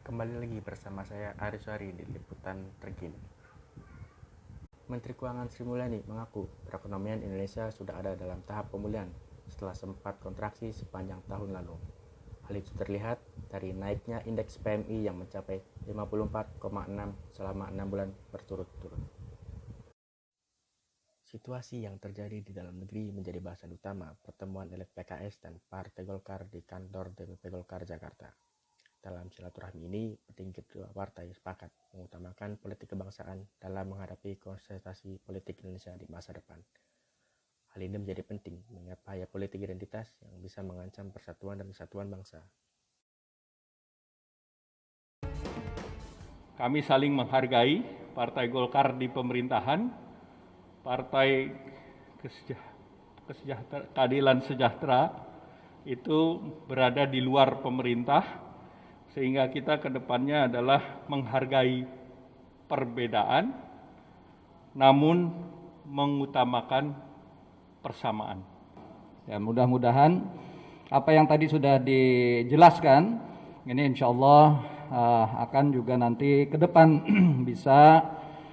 Kembali lagi bersama saya Aris Wari di Liputan Terkini. Menteri Keuangan Sri Mulyani mengaku perekonomian Indonesia sudah ada dalam tahap pemulihan setelah sempat kontraksi sepanjang tahun lalu. Hal itu terlihat dari naiknya indeks PMI yang mencapai 54,6 selama 6 bulan berturut-turut. Situasi yang terjadi di dalam negeri menjadi bahasan utama pertemuan elit PKS dan Partai Golkar di kantor DPP Golkar Jakarta. Dalam silaturahmi ini, petinggi kedua partai sepakat mengutamakan politik kebangsaan dalam menghadapi konsentrasi politik Indonesia di masa depan. Hal ini menjadi penting mengingat bahaya politik identitas yang bisa mengancam persatuan dan kesatuan bangsa. Kami saling menghargai Partai Golkar di pemerintahan, Partai Keadilan Sejahtera itu berada di luar pemerintah, sehingga kita ke depannya adalah menghargai perbedaan, namun mengutamakan persamaan. Ya, mudah-mudahan apa yang tadi sudah dijelaskan, ini insya Allah akan juga nanti ke depan bisa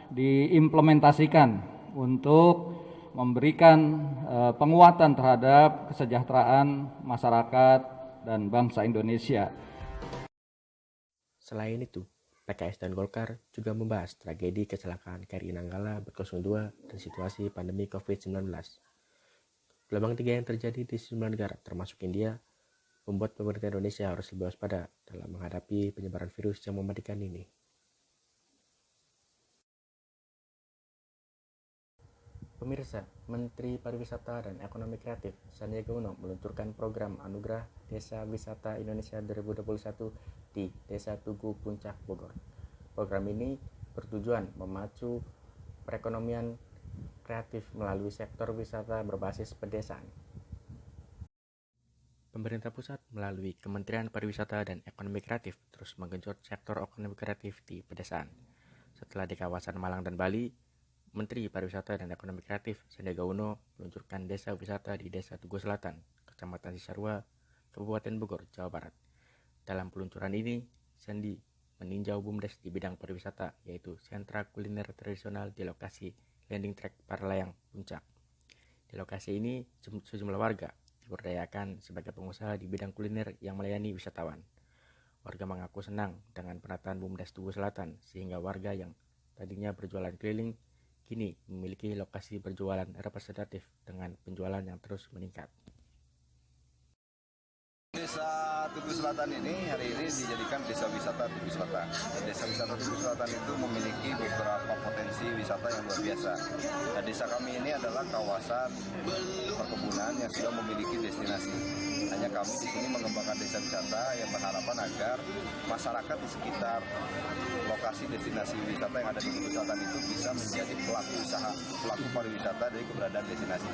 diimplementasikan untuk memberikan penguatan terhadap kesejahteraan masyarakat dan bangsa Indonesia. Selain itu, PKS dan Golkar juga membahas tragedi kecelakaan KRI Nanggala ber-02 dan situasi pandemi COVID-19. Gelombang 3 yang terjadi di sejumlah negara termasuk India membuat pemerintah Indonesia harus lebih waspada dalam menghadapi penyebaran virus yang mematikan ini. Pemirsa, Menteri Pariwisata dan Ekonomi Kreatif Sandiaga Uno meluncurkan program Anugerah Desa Wisata Indonesia 2021 di Desa Tugu Puncak Bogor. Program ini bertujuan memacu perekonomian kreatif melalui sektor wisata berbasis pedesaan. Pemerintah pusat melalui Kementerian Pariwisata dan Ekonomi Kreatif terus menggenjot sektor ekonomi kreatif di pedesaan. Setelah di kawasan Malang dan Bali, Menteri Pariwisata dan Ekonomi Kreatif Sandiaga Uno meluncurkan desa wisata di Desa Tugu Selatan, Kecamatan Cisarua, Kabupaten Bogor, Jawa Barat. Dalam peluncuran ini, Sandi meninjau BUMDes di bidang pariwisata, yaitu sentra kuliner tradisional di lokasi landing track para layang puncak. Di lokasi ini, sejumlah warga diberdayakan sebagai pengusaha di bidang kuliner yang melayani wisatawan. Warga mengaku senang dengan penataan BUMDes Tugu Selatan, sehingga warga yang tadinya berjualan keliling kini memiliki lokasi berjualan representatif dengan penjualan yang terus meningkat. Desa Tugu Selatan ini hari ini dijadikan desa wisata Tugu Selatan. Desa wisata Tugu Selatan itu memiliki beberapa potensi wisata yang luar biasa. Nah, desa kami ini adalah kawasan perkebunan yang sudah memiliki destinasi. Hanya kami di sini mengembangkan desa wisata yang berharapan agar masyarakat di sekitar lokasi destinasi wisata yang ada di Tugu Selatan itu bisa menjadi pelaku pariwisata dari keberadaan destinasi.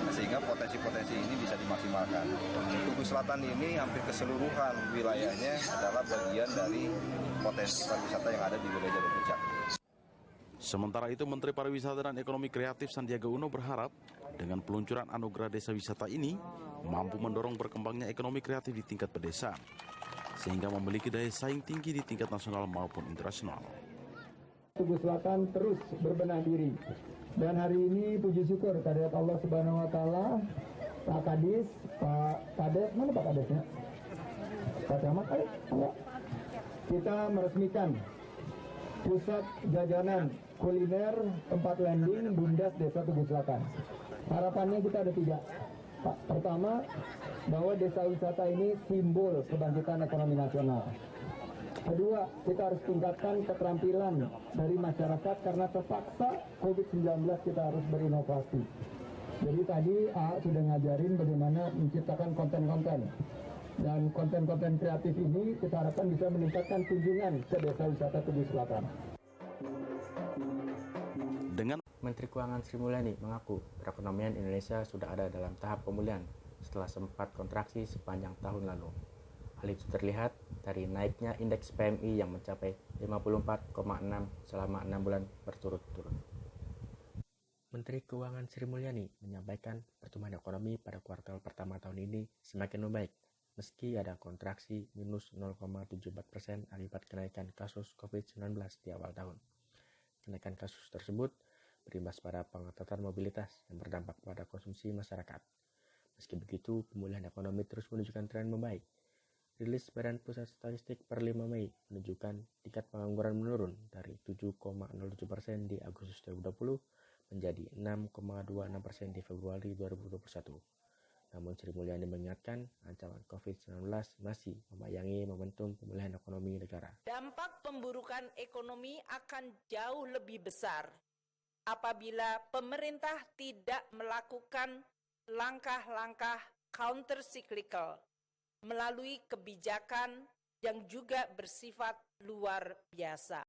Nah, sehingga potensi-potensi ini bisa dimaksimalkan. Tugu Selatan ini hampir keseluruhan wilayahnya adalah bagian dari potensi pariwisata yang ada di wilayah Jalur Puncak. Sementara itu, Menteri Pariwisata dan Ekonomi Kreatif Sandiaga Uno berharap dengan peluncuran Anugerah Desa Wisata ini mampu mendorong berkembangnya ekonomi kreatif di tingkat pedesaan, sehingga memiliki daya saing tinggi di tingkat nasional maupun internasional. Tugu Selatan terus berbenah diri, dan hari ini puji syukur kehadirat Allah Subhanahu Wa Taala, Pak Kadis, Pak Kades, mana Pak Kadesnya? Pak Camat, kita meresmikan pusat jajanan kuliner tempat landing BUMDes Desa Tugu Selatan. Harapannya kita ada 3. Pak, pertama, bahwa desa wisata ini simbol kebangkitan ekonomi nasional. Kedua, kita harus tingkatkan keterampilan dari masyarakat karena terpaksa COVID-19 kita harus berinovasi. Jadi tadi sudah ngajarin bagaimana menciptakan konten-konten. Dan konten-konten kreatif ini kita harapkan bisa meningkatkan kunjungan ke desa wisata Tugu Selatan. Menteri Keuangan Sri Mulyani mengaku perekonomian Indonesia sudah ada dalam tahap pemulihan setelah sempat kontraksi sepanjang tahun lalu. Hal itu terlihat dari naiknya indeks PMI yang mencapai 54,6 selama 6 bulan berturut-turut. Menteri Keuangan Sri Mulyani menyampaikan pertumbuhan ekonomi pada kuartal pertama tahun ini semakin membaik meski ada kontraksi minus 0,74% akibat kenaikan kasus COVID-19 di awal tahun. Kenaikan kasus tersebut berimbas pada pengetatan mobilitas yang berdampak pada konsumsi masyarakat. Meski begitu, pemulihan ekonomi terus menunjukkan tren membaik. Rilis Badan Pusat Statistik per 5 Mei menunjukkan tingkat pengangguran menurun dari 7,07% di Agustus 2020 menjadi 6,26% di Februari 2021. Namun Sri Mulyani mengingatkan ancaman COVID-19 masih membayangi momentum pemulihan ekonomi negara. Dampak pemburukan ekonomi akan jauh lebih besar apabila pemerintah tidak melakukan langkah-langkah counter-cyclical melalui kebijakan yang juga bersifat luar biasa.